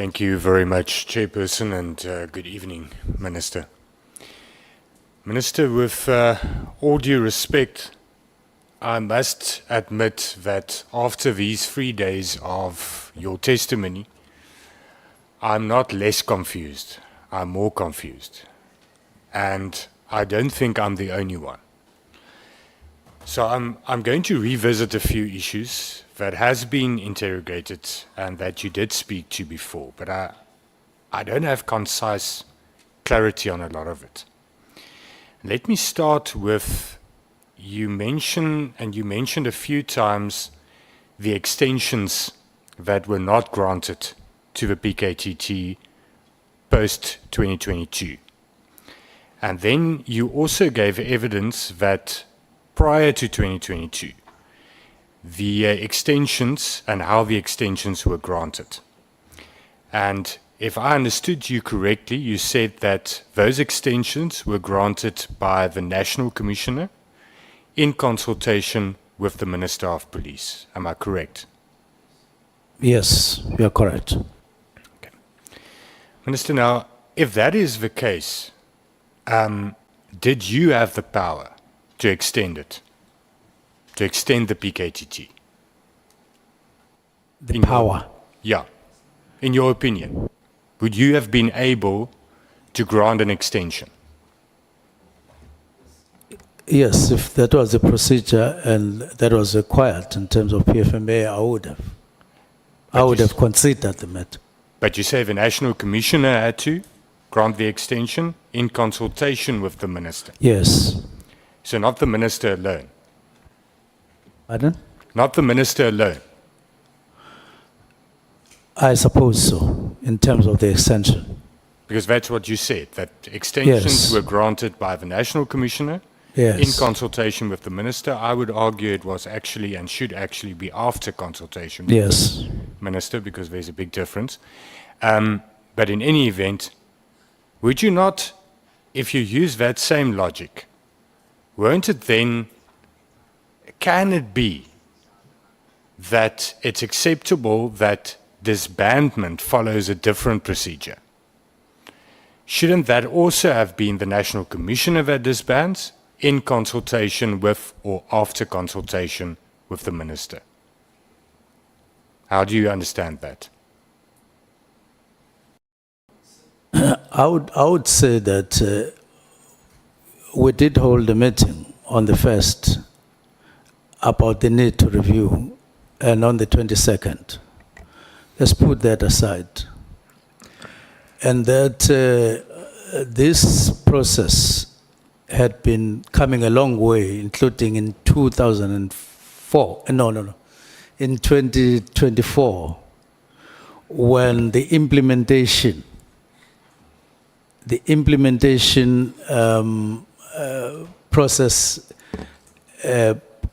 Thank you very much, Chairperson, and good evening, Minister. Minister, with all due respect, I must admit that after these 3 days of your testimony, I'm not less confused, I'm more confused. And I don't think I'm the only one. So I'm going to revisit a few issues that has been interrogated and that you did speak to before, but I don't have concise clarity on a lot of it. Let me start with, you mentioned a few times the extensions that were not granted to the PKTT post-2022. And then you also gave evidence that prior to 2022, the extensions and how the extensions were granted. And if I understood you correctly, you said that those extensions were granted by the National Commissioner in consultation with the Minister of Police. Am I correct? Yes, you are correct. Okay. Minister, now, if that is the case, did you have the power to extend it? To extend the PKTT? The power? Yeah. In your opinion, would you have been able to grant an extension? Yes, if that was the procedure and that was required in terms of PFMA, I would have. I would have considered the matter. But you say the National Commissioner had to grant the extension in consultation with the Minister? Yes. So not the Minister alone? Pardon? Not the Minister alone? I suppose so, in terms of the extension. Because that's what you said, that extensions Yes. were granted by the National Commissioner Yes. in consultation with the Minister. I would argue it was actually and should actually be after consultation with Yes. the Minister, because there's a big difference. But in any event, would you not, if you use that same logic, won't it then, can it be that it's acceptable that disbandment follows a different procedure? Shouldn't that also have been the National Commissioner that disbands in consultation with or after consultation with the Minister? How do you understand that? I would say that we did hold a meeting on the 1st about the need to review, and on the 22nd. Let's put that aside. And that this process had been coming a long way, including in 2004, in 2024, when the implementation process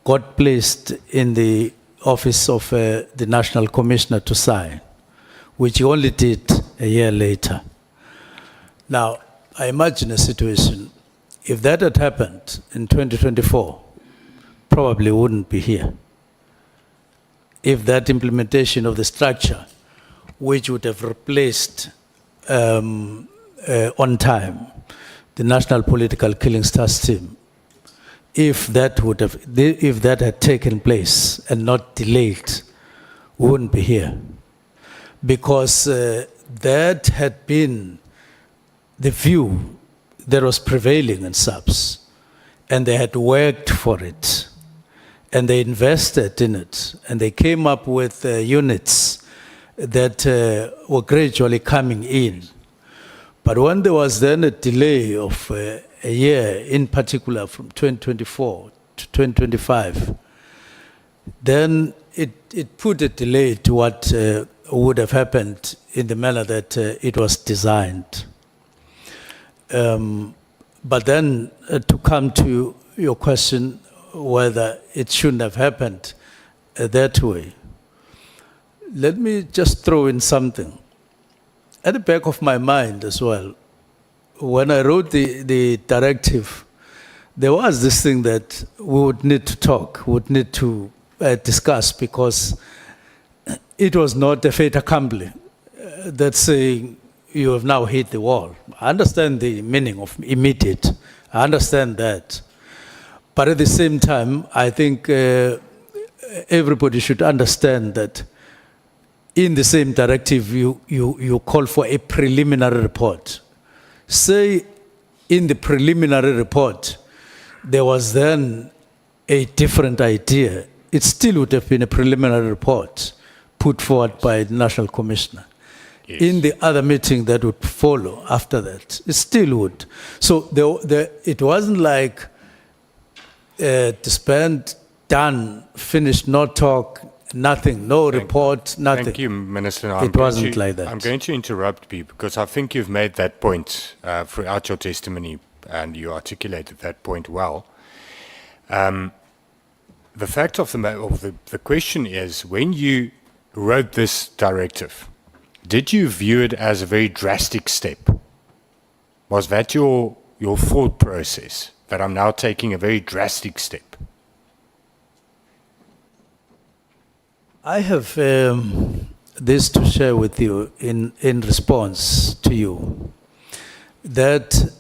got placed in the office of the National Commissioner to sign, which he only did a year later. Now, I imagine a situation, if that had happened in 2024, probably wouldn't be here. If that implementation of the structure, which would have replaced on time the National Political Killing Stars team, if that had taken place and not delayed, we wouldn't be here. Because that had been the view that was prevailing in SAPS, and they had worked for it, and they invested in it, and they came up with units that were gradually coming in. But when there was then a delay of a year, in particular from 2024 to 2025, then it put a delay to what would have happened in the manner that it was designed. But then to come to your question whether it shouldn't have happened that way, let me just throw in something. At the back of my mind as well, when I wrote the directive, there was this thing that we would need to talk, would need to discuss, because it was not a fait accompli that's saying you have now hit the wall. I understand the meaning of immediate. I understand that. But at the same time, I think everybody should understand that in the same directive, you call for a preliminary report. Say in the preliminary report, there was then a different idea. It still would have been a preliminary report put forward by the National Commissioner. Yes. In the other meeting that would follow after that, it still would. So it wasn't like disband, done, finished, no talk, nothing, no report, nothing. Thank you, Minister. It wasn't like that. I'm going to interrupt you because I think you've made that point throughout your testimony and you articulated that point well. The fact of the question is, when you wrote this directive, did you view it as a very drastic step? Was that your thought process, that I'm now taking a very drastic step? I have this to share with you in response to you, that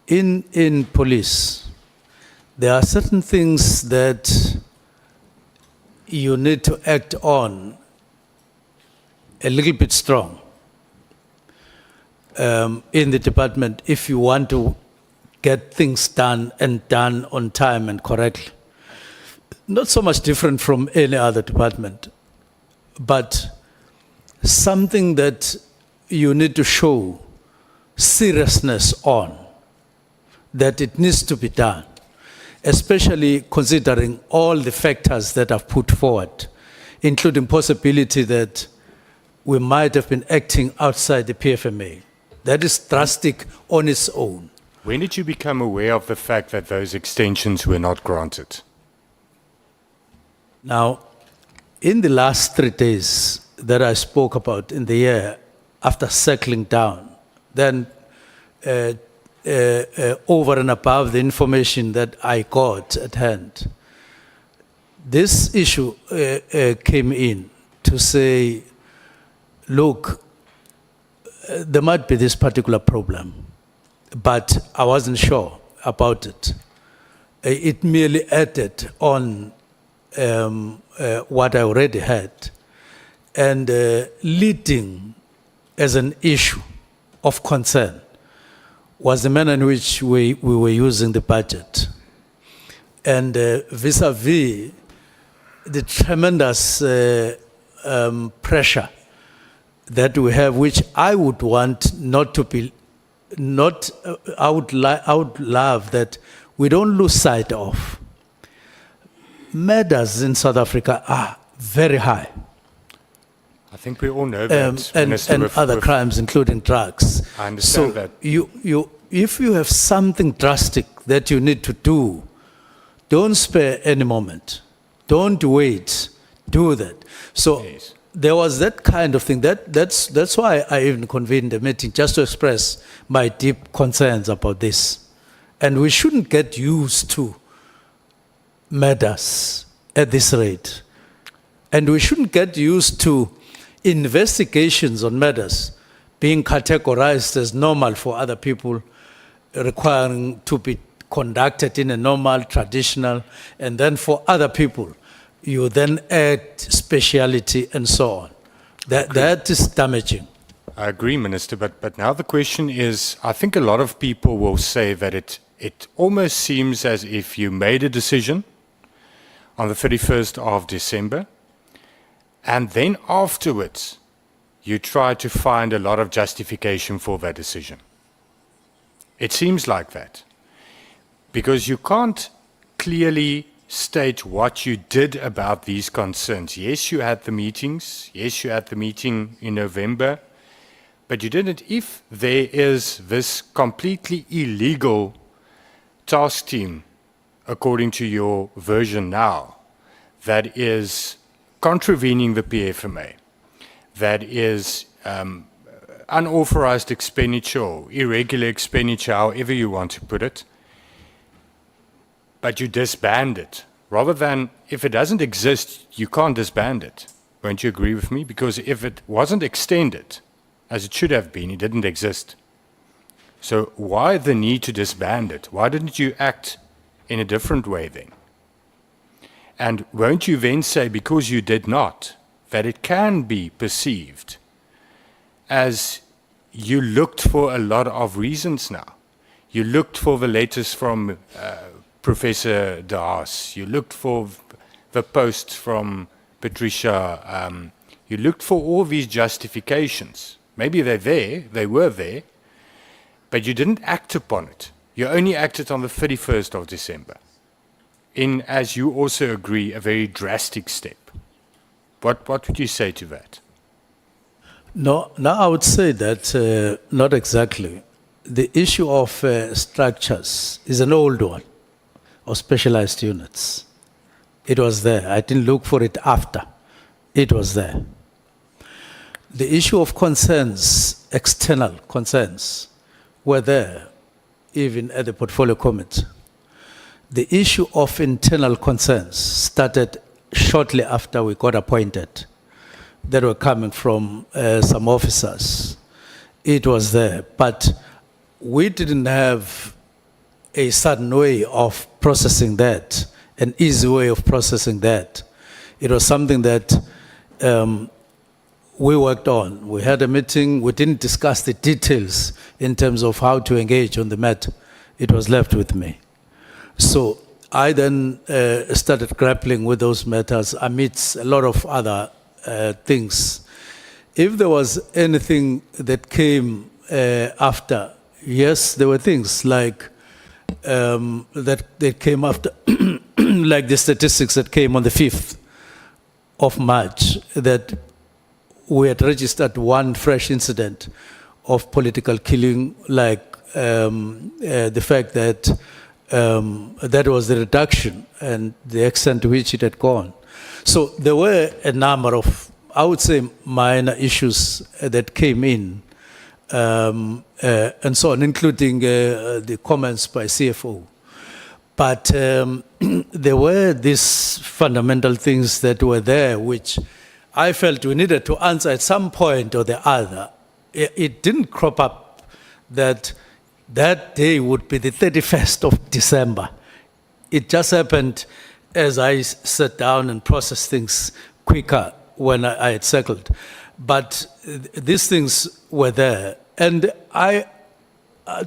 in police, there are certain things that you need to act on a little bit strong in the department if you want to get things done and done on time and correctly. Not so much different from any other department, but something that you need to show seriousness on, that it needs to be done, especially considering all the factors that I've put forward, including possibility that we might have been acting outside the PFMA. That is drastic on its own. When did you become aware of the fact that those extensions were not granted? Now, in the last 3 days that I spoke about in the year, after settling down, then over and above the information that I got at hand, this issue came in to say, look, there might be this particular problem, but I wasn't sure about it. It merely added on what I already had, and leading as an issue of concern was the manner in which we were using the budget. And vis-a-vis the tremendous pressure that we have, which I would want not to be, I would love that we don't lose sight of. Murders in South Africa are very high. I think we all know that. And other crimes, including drugs. I understand so that. If you have something drastic that you need to do, don't spare any moment. Don't wait. Do that. So Yes. there was that kind of thing. That's why I even convened a meeting, just to express my deep concerns about this. And we shouldn't get used to murders at this rate. And we shouldn't get used to investigations on murders being categorized as normal for other people, requiring to be conducted in a normal, traditional, and then for other people, you then add speciality and so on. That is damaging. I agree, Minister, but now the question is, I think a lot of people will say that it almost seems as if you made a decision on the 31st of December, and then afterwards, you try to find a lot of justification for that decision. It seems like that. Because you can't clearly state what you did about these concerns. Yes, you had the meetings. Yes, you had the meeting in November. But you didn't. If there is this completely illegal task team, according to your version now, that is contravening the PFMA, that is unauthorized expenditure, irregular expenditure, however you want to put it, but you disband it. Rather than, if it doesn't exist, you can't disband it. Won't you agree with me? Because if it wasn't extended, as it should have been, it didn't exist. So why the need to disband it? Why didn't you act in a different way then? And won't you then say, because you did not, that it can be perceived as you looked for a lot of reasons now? You looked for the letters from Professor De Haas. You looked for the post from Patricia. You looked for all these justifications. Maybe they're there, they were there, but you didn't act upon it. You only acted on the 31st of December. In, as you also agree, a very drastic step. What would you say to that? No, I would say that not exactly. The issue of structures is an old one, of specialized units. It was there. I didn't look for it after. It was there. The issue of concerns, external concerns, were there, even at the portfolio committee. The issue of internal concerns started shortly after we got appointed, that were coming from some officers. It was there, but we didn't have a certain way of processing that, an easy way of processing that. It was something that we worked on. We had a meeting, we didn't discuss the details in terms of how to engage on the matter. It was left with me. So I then started grappling with those matters amidst a lot of other things. If there was anything that came after, yes, there were things like that came after, like the statistics that came on the 5th of March, that we had registered one fresh incident of political killing, like the fact that that was the reduction and the extent to which it had gone. So there were a number of, I would say, minor issues that came in, and so on, including the comments by CFO. But there were these fundamental things that were there, which I felt we needed to answer at some point or the other. It didn't crop up that that day would be the 31st of December. It just happened as I sat down and processed things quicker when I had circled. But these things were there. And I,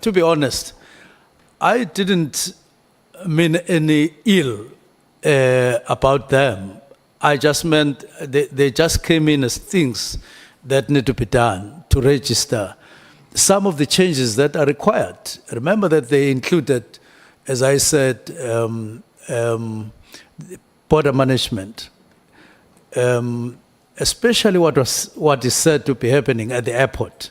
to be honest, I didn't mean any ill about them. I just meant they just came in as things that need to be done to register some of the changes that are required. Remember that they included, as I said, border management, especially what is said to be happening at the airport.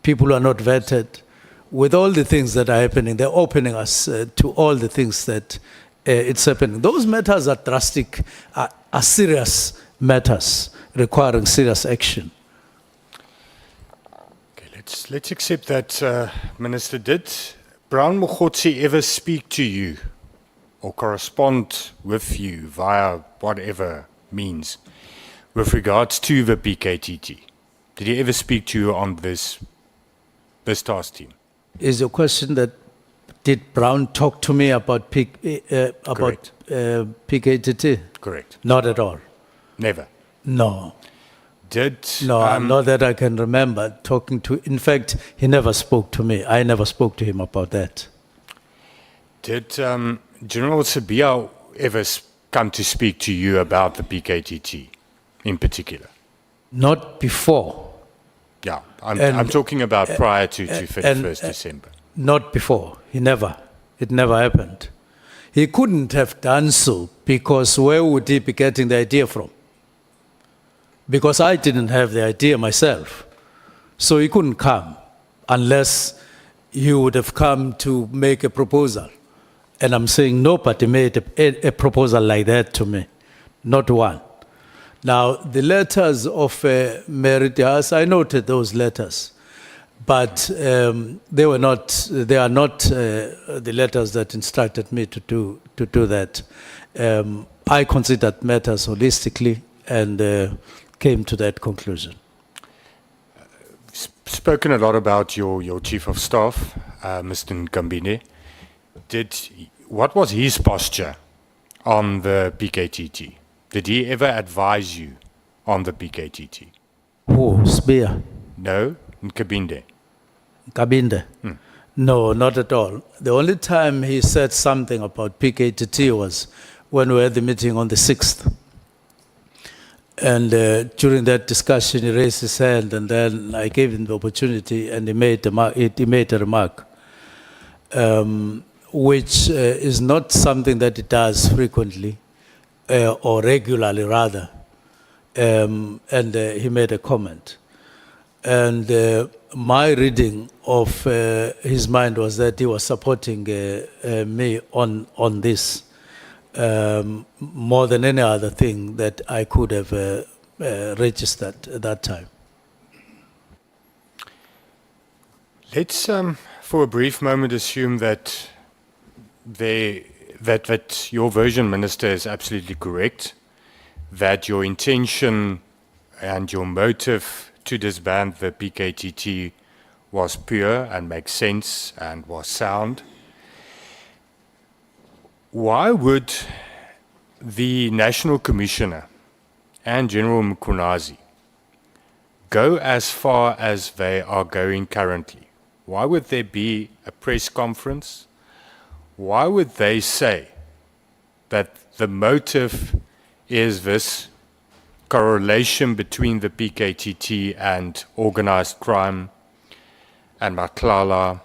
People are not vetted. With all the things that are happening, they're opening us to all the things that it's happening. Those matters are drastic, are serious matters requiring serious action. Okay, let's accept that, Minister. Did Brown Mogotsi ever speak to you or correspond with you via whatever means with regards to the PKTT? Did he ever speak to you on this task team? Is your question that did Brown talk to me about PKTT? Correct. Not at all. Never. No. No, not that I can remember talking to. In fact, he never spoke to me. I never spoke to him about that. Did General Sibiya ever come to speak to you about the PKTT in particular? Not before. Yeah, I'm talking about prior to 31st December. Not before. It never happened. He couldn't have done so because where would he be getting the idea from? Because I didn't have the idea myself. So he couldn't come unless he would have come to make a proposal. And I'm saying nobody made a proposal like that to me. Not one. Now, the letters of Mary De Haas, I noted those letters. But they are not the letters that instructed me to do that. I considered matters holistically, and came to that conclusion. Spoken a lot about your chief of staff, Mr. Nkambine. What was his posture on the PKTT? Did he ever advise you on the PKTT? Who? Spear? No, Nkabinde. Kabinde? No, not at all. The only time he said something about PKTT was when we had the meeting on the 6th. And during that discussion, he raised his hand, and then I gave him the opportunity, and he made a remark, which is not something that he does frequently, or regularly rather. And he made a comment. And my reading of his mind was that he was supporting me on this. More than any other thing that I could have registered at that time. Let's, for a brief moment, assume that that your version, Minister, is absolutely correct, that your intention and your motive to disband the PKTT was pure and makes sense and was sound. Why would the National Commissioner and General Mkhwanazi go as far as they are going currently? Why would there be a press conference? Why would they say that the motive is this correlation between the PKTT and organized crime and Matlala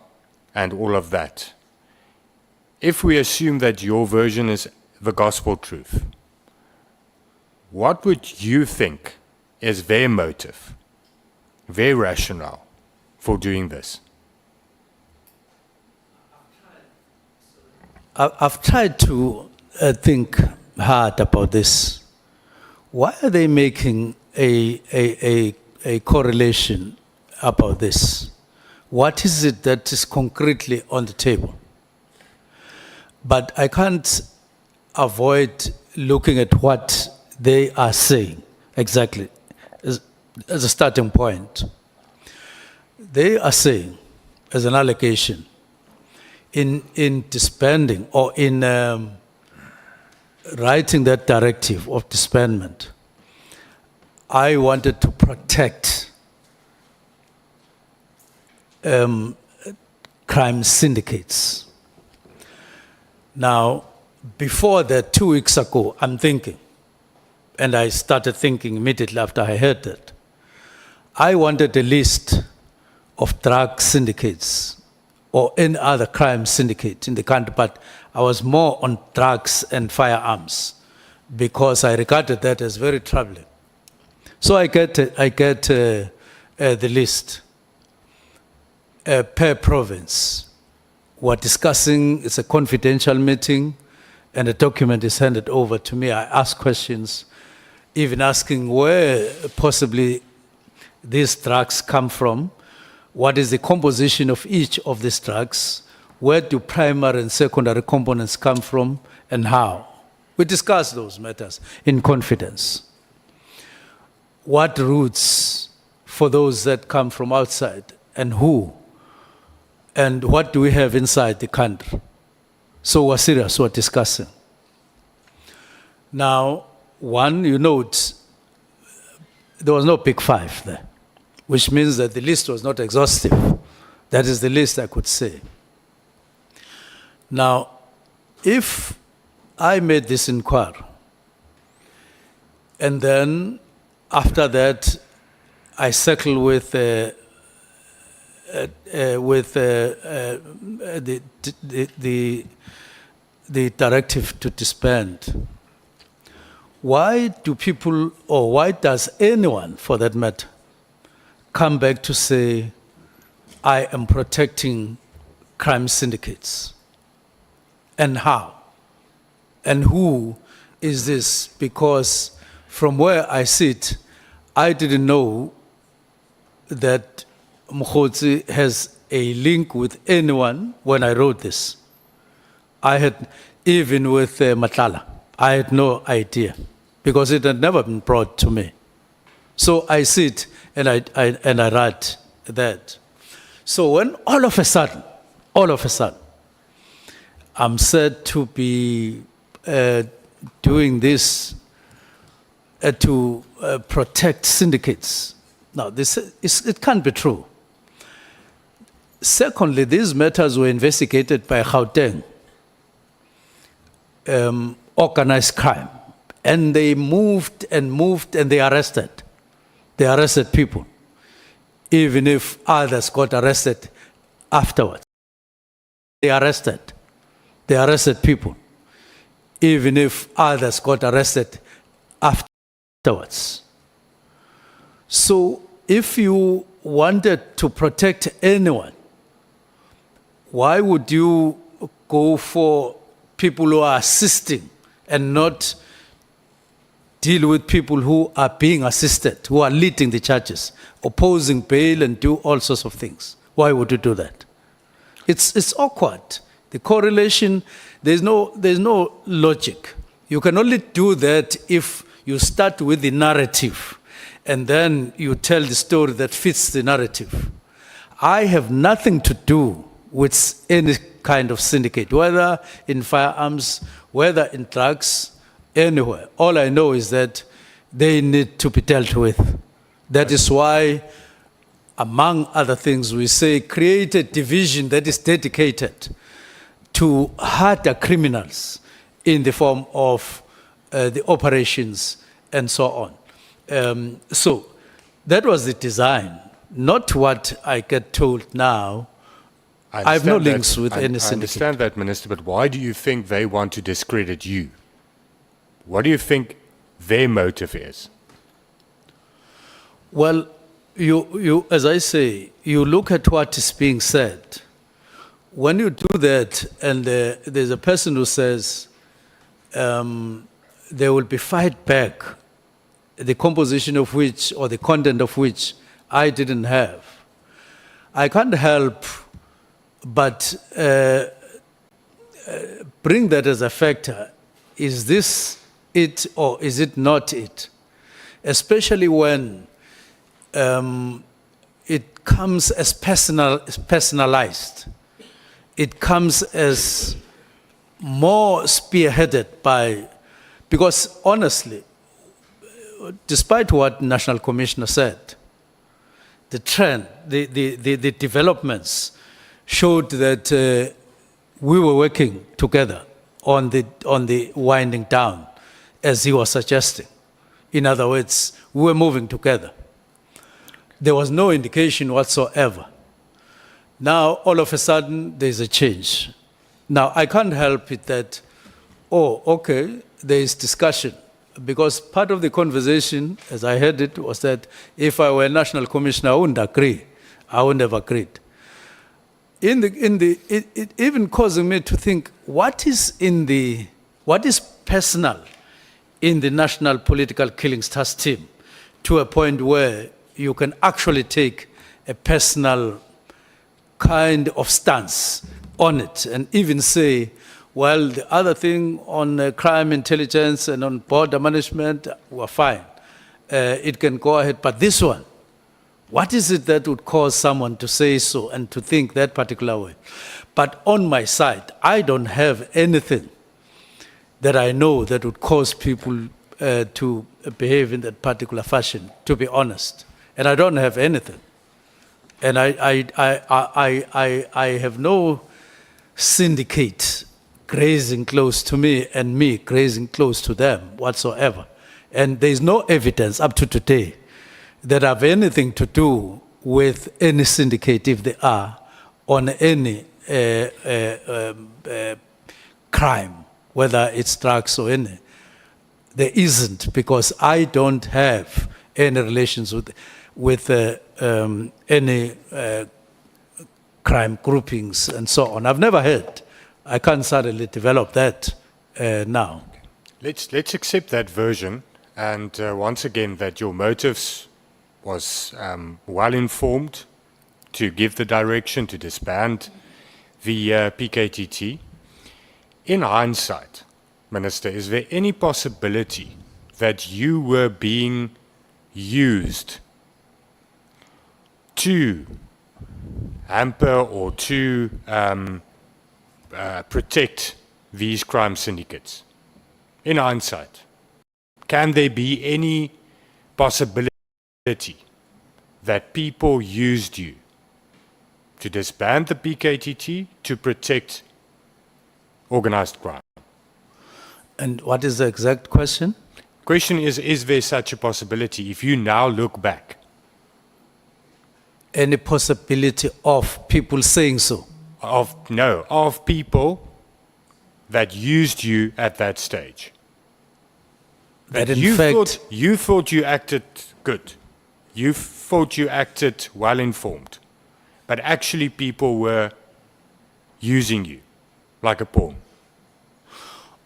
and all of that? If we assume that your version is the gospel truth, what would you think is their motive, their rationale for doing this? I've tried to think hard about this. Why are they making a correlation about this? What is it that is concretely on the table? But I can't avoid looking at what they are saying exactly as a starting point. They are saying, as an allegation, in disbanding or in writing that directive of disbandment, I wanted to protect crime syndicates. Now, before that, 2 weeks ago, I'm thinking, and I started thinking immediately after I heard that, I wanted a list of drug syndicates or any other crime syndicate in the country, but I was more on drugs and firearms because I regarded that as very troubling. So I get the list per province. We're discussing, it's a confidential meeting, and a document is handed over to me. I ask questions, even asking where possibly these drugs come from, what is the composition of each of these drugs, where do primary and secondary components come from, and how. We discuss those matters in confidence. What routes for those that come from outside, and who? And what do we have inside the country? So we're serious, we're discussing. Now, one, you note, there was no big five there, which means that the list was not exhaustive. That is the least I could say. Now, if I made this inquiry, and then after that, I settled with the directive to disband, why do people, or why does anyone, for that matter, come back to say, I am protecting crime syndicates? And how? And who is this? Because from where I sit, I didn't know that Mkhotsi has a link with anyone when I wrote this. I had, even with Matlala, I had no idea. because it had never been brought to me. So I sit and I write that. So when all of a sudden, I'm said to be doing this to protect syndicates. Now, it can't be true. Secondly, these matters were investigated by Gauteng, organized crime. And they moved and they arrested. They arrested people, even if others got arrested afterwards. They arrested people, even if others got arrested afterwards. So if you wanted to protect anyone, why would you go for people who are assisting and not deal with people who are being assisted, who are leading the charges, opposing bail and do all sorts of things? Why would you do that? It's awkward. The correlation, there's no logic. You can only do that if you start with the narrative and then you tell the story that fits the narrative. I have nothing to do with any kind of syndicate, whether in firearms, whether in drugs, anywhere. All I know is that they need to be dealt with. That is why, among other things, we say create a division that is dedicated to harder criminals in the form of the operations and so on. So that was the design, not what I get told now. I have no links with any syndicate. I understand that, Minister, but why do you think they want to discredit you? What do you think their motive is? Well, you, as I say, you look at what is being said. When you do that, and there's a person who says there will be fight back, the composition of which or the content of which I didn't have, I can't help but bring that as a factor. Is this it or is it not it? Especially when it comes as personalized. It comes as more spearheaded by, because honestly, despite what National Commissioner said, the trend, the developments showed that we were working together on the winding down, as he was suggesting. In other words, we were moving together. There was no indication whatsoever. Now, all of a sudden, there's a change. Now, I can't help it that, oh, okay, there is discussion. Because part of the conversation, as I heard it, was that if I were a national commissioner, I wouldn't agree. I wouldn't have agreed. It even causing me to think, what is personal in the National Political Killings Task Team to a point where you can actually take a personal kind of stance on it and even say, well, the other thing on crime intelligence and on border management were fine. It can go ahead, but this one, what is it that would cause someone to say so and to think that particular way? But on my side, I don't have anything that I know that would cause people to behave in that particular fashion, to be honest. And I don't have anything. And I have no syndicate grazing close to me and me grazing close to them whatsoever. And there's no evidence up to today that have anything to do with any syndicate, if they are, on any crime, whether it's drugs or any. There isn't, because I don't have any relations with any crime groupings and so on. I've never heard. I can't suddenly develop that now. Let's accept that version, and once again, that your motives was well informed to give the direction to disband the PKTT. In hindsight, Minister, is there any possibility that you were being used to hamper or to protect these crime syndicates? In hindsight, can there be any possibility that people used you to disband the PKTT to protect organized crime? And what is the exact question? Question is there such a possibility if you now look back? Any possibility of people saying so? Of people that used you at that stage. That in you fact, thought you acted good. You thought you acted well informed. But actually people were using you like a pawn.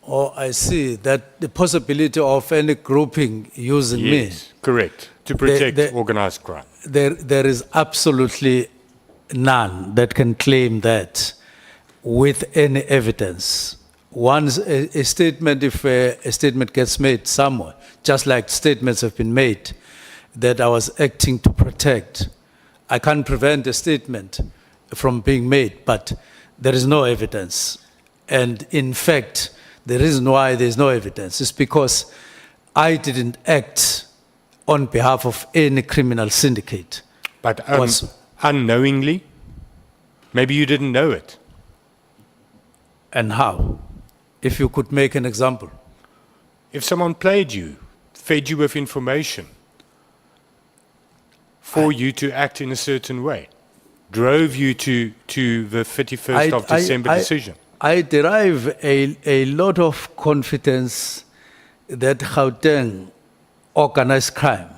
oh, I see that the possibility of any grouping using me. Yes, correct. To protect organized crime. There is absolutely none that can claim that with any evidence. Once a statement, if a statement gets made somewhere, just like statements have been made that I was acting to protect, I can't prevent a statement from being made, but there is no evidence. And in fact, the reason why there's no evidence is because I didn't act on behalf of any criminal syndicate. But unknowingly? Maybe you didn't know it. And how? If you could make an example. If someone played you, fed you with information for you to act in a certain way, drove you to the 31st of December decision. I derive a lot of confidence that Gauteng organized crime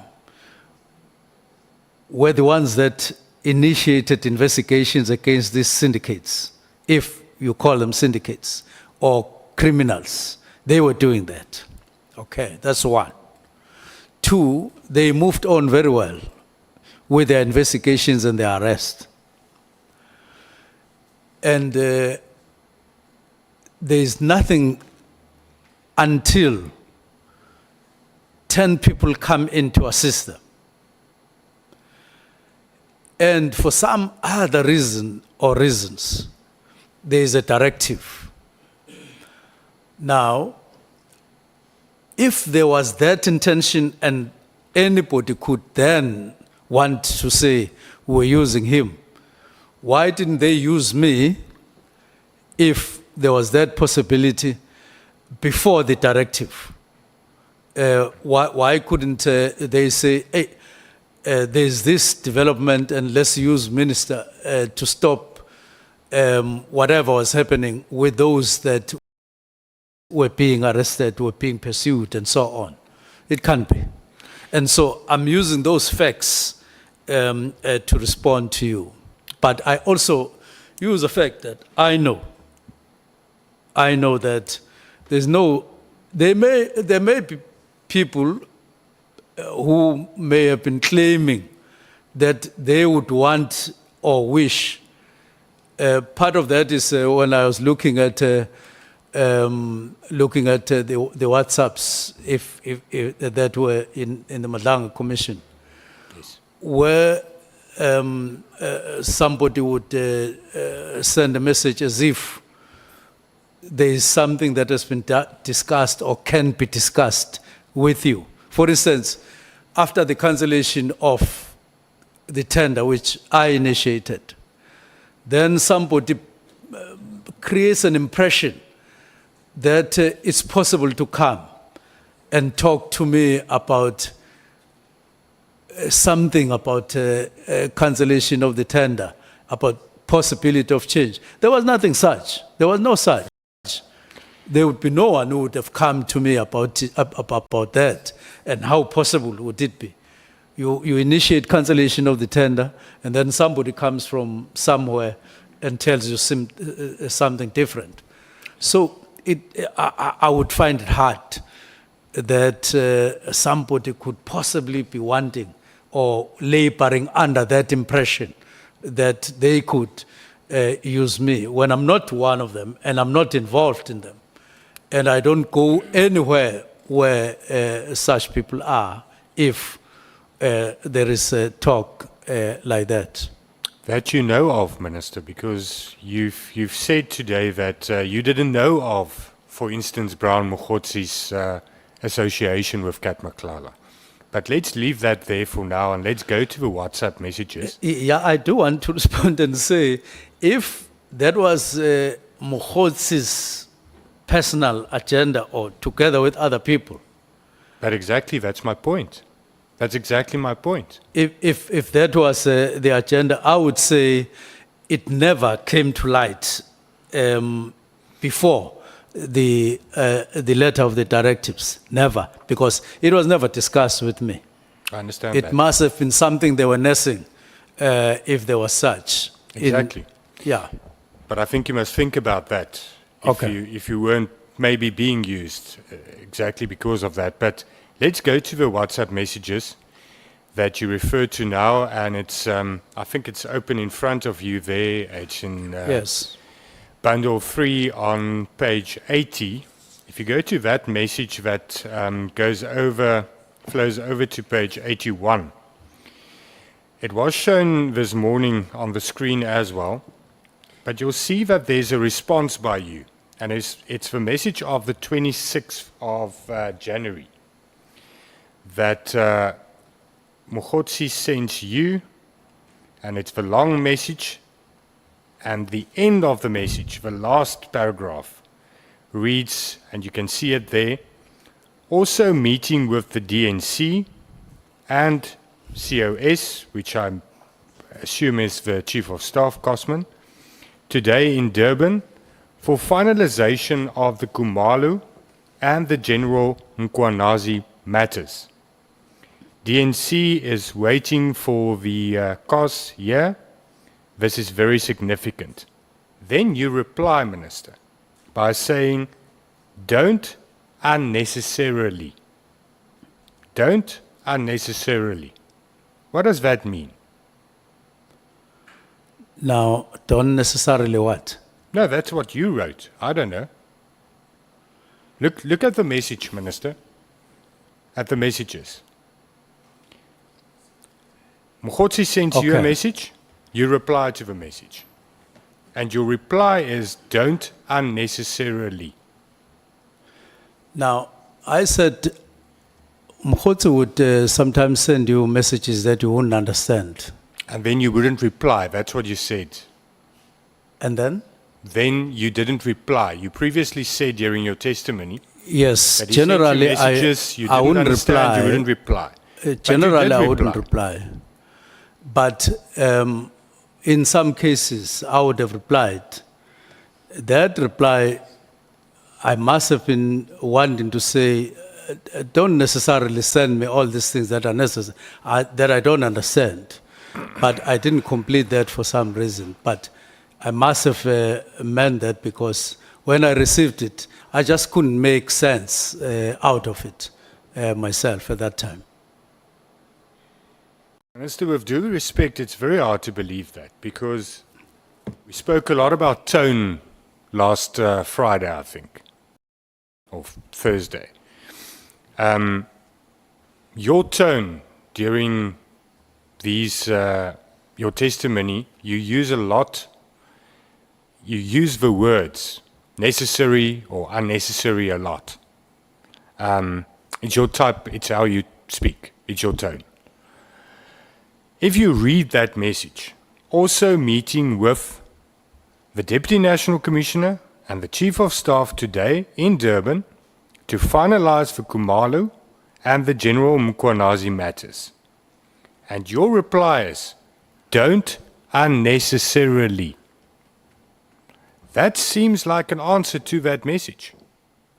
were the ones that initiated investigations against these syndicates, if you call them syndicates, or criminals. They were doing that. Okay, that's one. Two, they moved on very well with their investigations and their arrest. And there is nothing until 10 people come in to assist them. And for some other reason or reasons, there is a directive. Now, if there was that intention and anybody could then want to say we're using him, why didn't they use me if there was that possibility before the directive? Why couldn't they say, hey, there's this development and let's use minister to stop whatever was happening with those that were being arrested, were being pursued, and so on? It can't be. And so I'm using those facts to respond to you. But I also use the fact that I know that there may be people who may have been claiming that they would want or wish. Part of that is when I was looking at the WhatsApps, if that were in the Madanga Commission, yes, where somebody would send a message as if there is something that has been discussed or can be discussed with you. For instance, after the cancellation of the tender, which I initiated, then somebody creates an impression that it's possible to come and talk to me about something about cancellation of the tender, about possibility of change. There was nothing such. There was no such. There would be no one who would have come to me about that. And how possible would it be? You initiate cancellation of the tender, and then somebody comes from somewhere and tells you something different. So I would find it hard that somebody could possibly be wanting or laboring under that impression that they could use me when I'm not one of them and I'm not involved in them. And I don't go anywhere where such people are if there is a talk like that. That you know of, Minister, because you've said today that you didn't know of, for instance, Brown Mogotsi's association with Kat Maklala. But let's leave that there for now and let's go to the WhatsApp messages. Yeah, I do want to respond and say, if that was Mogotsi's personal agenda or together with other people, But exactly, that's my point. That's exactly my point. if that was the agenda, I would say it never came to light before the letter of the directives, never, because it was never discussed with me. I understand It that. must have been something they were nursing, if there was such. Exactly. Yeah. But I think you must think about that. Okay. If you weren't maybe being used exactly because of that. But let's go to the WhatsApp messages that you refer to now, and it's I think it's open in front of you there. It's in Yes. bundle 3 on page 80. If you go to that message that flows over to page 81. It was shown this morning on the screen as well, but you'll see that there's a response by you, and it's the message of the 26th of January that Mogotsi sends you, and it's the long message, and the end of the message, the last paragraph, reads, and you can see it there, also meeting with the DNC and COS, which I assume is the Chief of Staff, Cosman, today in Durban for finalization of the Khumalo and the General Mkhwanazi matters. DNC is waiting for the COS here. This is very significant. Then you reply, Minister, by saying, don't unnecessarily. Don't unnecessarily. What does that mean? Now, don't necessarily what? No, that's what you wrote. I don't know. Look at the message, Minister. At the messages. Mogotsi sends you a Okay. message, you reply to the message. And your reply is, don't unnecessarily. Now, I said Mogotsi would sometimes send you messages that you wouldn't understand. And then you wouldn't reply. That's what you said. And then? Then you didn't reply. You previously said during your testimony Yes, that he sent you generally messages you I didn't wouldn't understand, reply. you wouldn't reply. But you Generally, did I wouldn't reply. reply. But in some cases, I would have replied. That reply, I must have been wanting to say, don't necessarily send me all these things that are necessary, that I don't understand. But I didn't complete that for some reason. But I must have meant that because when I received it, I just couldn't make sense out of it myself at that time. Minister, with due respect, it's very hard to believe that because we spoke a lot about tone last Friday, I think, or Thursday. Your tone during these, your testimony, you use a lot, you use the words necessary or unnecessary a lot. It's your type, it's how you speak, it's your tone. If you read that message, also meeting with the Deputy National Commissioner and the Chief of Staff today in Durban to finalize the Khumalo and the General Mkhwanazi matters. And your reply is, don't unnecessarily. That seems like an answer to that message.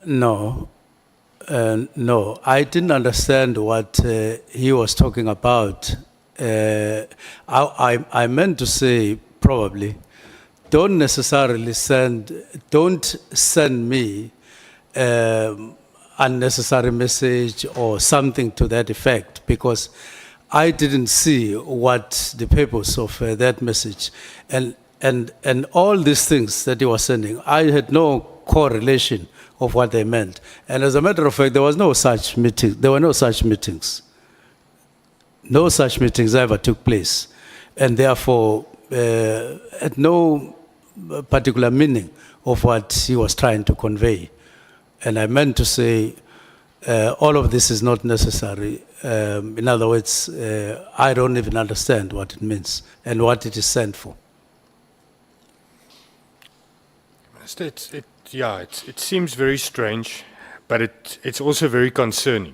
No, no, I didn't understand what he was talking about. I meant to say probably, don't necessarily don't send me unnecessary message or something to that effect, because I didn't see what the purpose of that message. And And all these things that he was sending, I had no correlation of what they meant. And as a matter of fact, there was no such meeting. There were no such meetings. No such meetings ever took place. And therefore, had no particular meaning of what he was trying to convey. And I meant to say, all of this is not necessary. In other words, I don't even understand what it means and what it is sent for. It seems very strange, but it's also very concerning,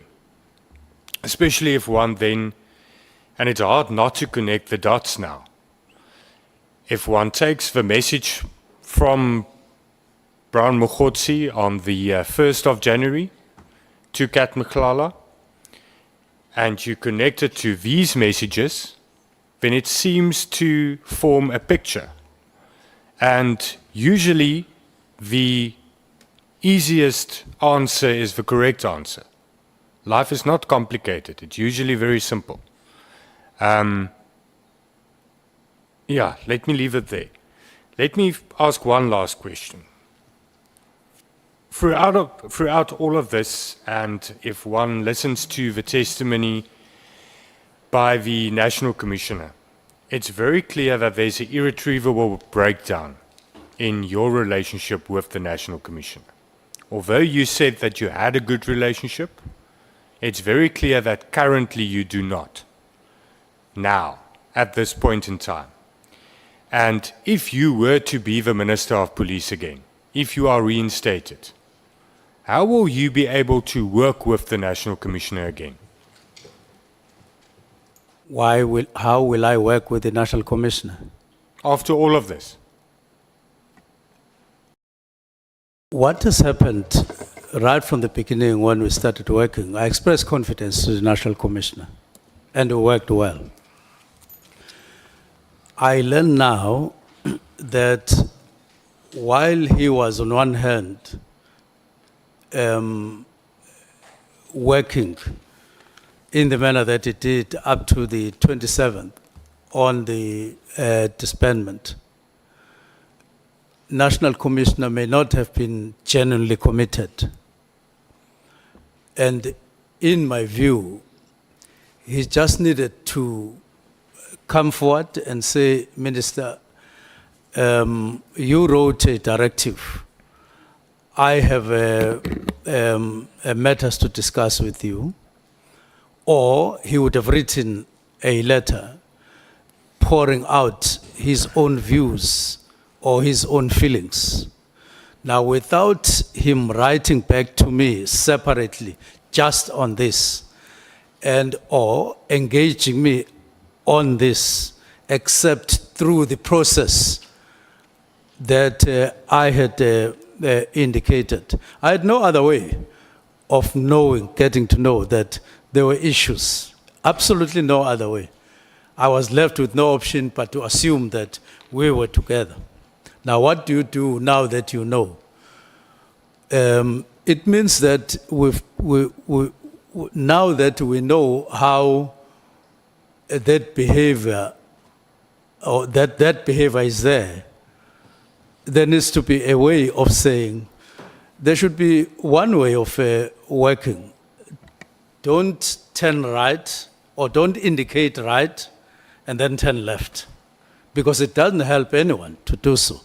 especially if one then, and it's hard not to connect the dots now. If one takes the message from Brown Mokgotsi on the 1st of January to Kat Mklala, and you connect it to these messages, then it seems to form a picture. And usually, the easiest answer is the correct answer. Life is not complicated. It's usually very simple. Let me leave it there. Let me ask one last question. Throughout all of this, and if one listens to the testimony by the National Commissioner, it's very clear that there's an irretrievable breakdown in your relationship with the National Commissioner. Although you said that you had a good relationship, it's very clear that currently you do not. Now, at this point in time. And if you were to be the Minister of Police again, if you are reinstated, how will you be able to work with the National Commissioner again? How will I work with the National Commissioner? After all of this? What has happened right from the beginning when we started working, I expressed confidence to the National Commissioner, and we worked well. I learn now that while he was on one hand working in the manner that he did up to the 27th on the disbandment, National Commissioner may not have been genuinely committed. And in my view, he just needed to come forward and say, Minister, you wrote a directive. I have matters to discuss with you. Or he would have written a letter pouring out his own views or his own feelings. Now, without him writing back to me separately just on this, and or engaging me on this, except through the process that I had indicated, I had no other way of knowing, getting to know that there were issues. Absolutely no other way. I was left with no option but to assume that we were together. Now, what do you do now that you know? It means that now that we know how that behavior, or that behavior is there needs to be a way of saying, there should be one way of working. Don't turn right, or don't indicate right, and then turn left, because it doesn't help anyone to do so.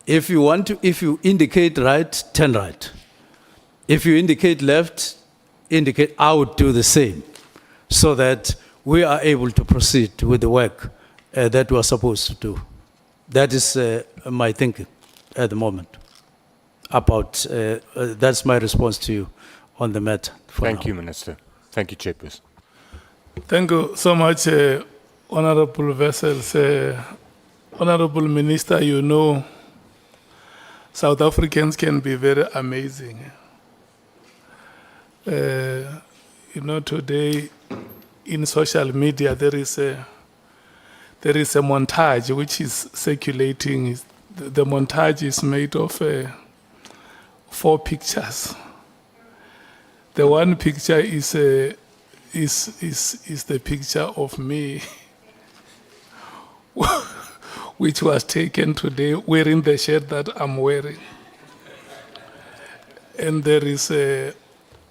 If you indicate right, turn right. If you indicate left, indicate I would do the same, so that we are able to proceed with the work that we are supposed to do. That is my thinking at the moment about, that's my response to you on the matter. Thank you, Minister. Thank you, Chairperson. Thank you so much, Honorable Wessels. Honorable Minister, you know, South Africans can be very amazing. You know, today in social media there is a montage which is circulating. The montage is made of 4 pictures. The one picture is the picture of me which was taken today, wearing the shirt that I'm wearing. And there is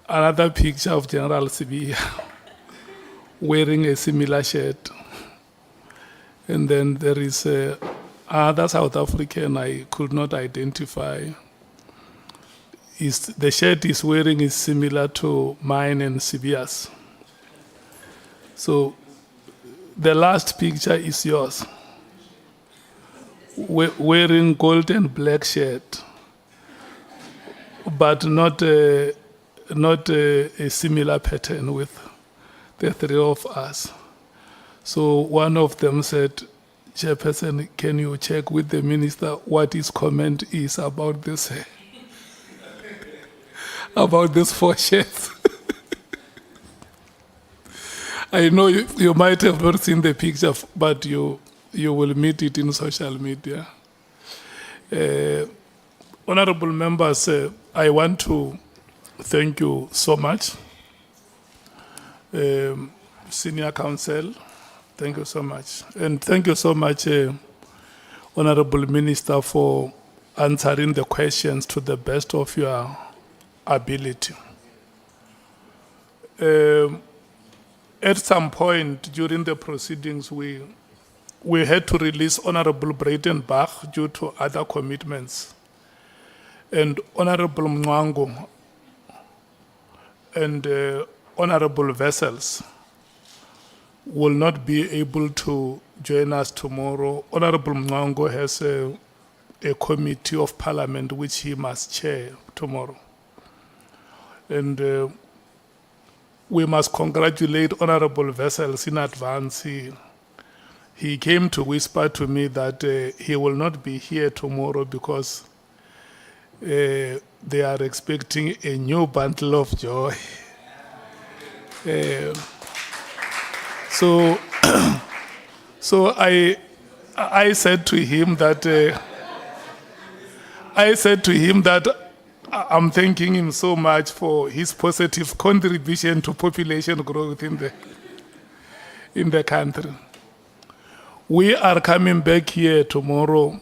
another picture of General Sibiya wearing a similar shirt. And then there is another South African I could not identify. The shirt he's wearing is similar to mine and Sibiya's. So the last picture is yours. Wearing gold and black shirt, but not a similar pattern with the three of us. So one of them said, Chairperson, can you check with the minister what his comment is about this about these 4 shirts? I know you might have not seen the picture, but you will meet it in social media. Honorable members, I want to thank you so much. Senior Counsel, thank you so much. And thank you so much, Honorable Minister, for answering the questions to the best of your ability. At some point during the proceedings, we had to release Honorable Breitenbach due to other commitments. And Honorable Mwango and Honorable Wessels will not be able to join us tomorrow. Honorable Mwango has a committee of parliament which he must chair tomorrow. And we must congratulate Honorable Wessels in advance. He came to whisper to me that he will not be here tomorrow because they are expecting a new bundle of joy. So I said to him that I'm thanking him so much for his positive contribution to population growth in the country. We are coming back here tomorrow.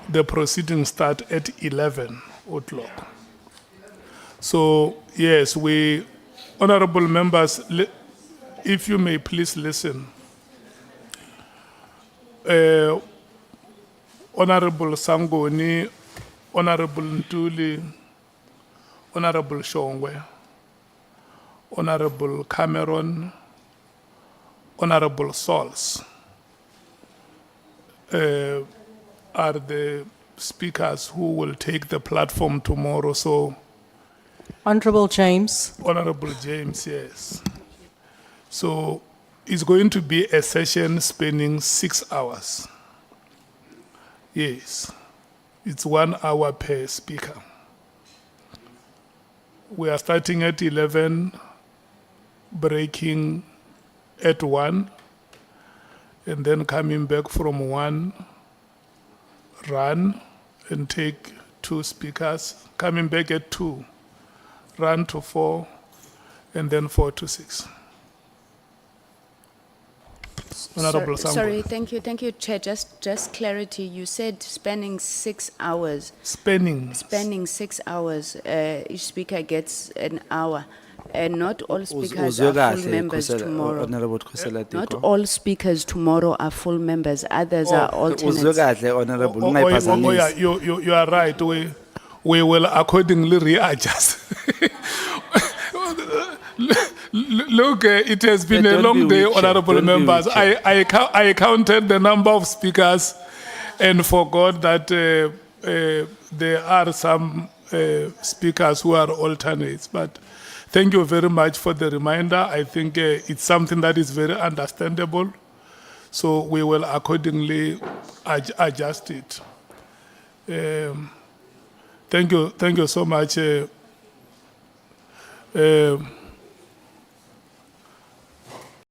The proceedings start at 11 o'clock. So, yes, honorable members, if you may please listen. Honorable Sangoni, Honorable Ntuli, Honorable Shongwe, Honorable Cameron, Honorable Sols are the speakers who will take the platform tomorrow. So, Honorable James. Honorable James, yes. So it's going to be a session spanning 6 hours. Yes, it's 1 hour per speaker. We are starting at 11, breaking at 1, and then coming back from 1, run and take 2 speakers, coming back at 2, run to 4, and then 4 to 6. Honorable Sango. Sorry, thank you, Chair. Just clarity. You said spanning 6 hours. Spanning 6 hours. Each speaker gets an hour. And not all speakers are full members tomorrow. Not all speakers tomorrow are full members. Others are alternates. Yeah, you are right. We will accordingly readjust. Look, it has been a long day, honorable members. I counted the number of speakers and forgot that there are some speakers who are alternates. But thank you very much for the reminder. I think it's something that is very understandable. So we will accordingly adjust it. Thank you so much.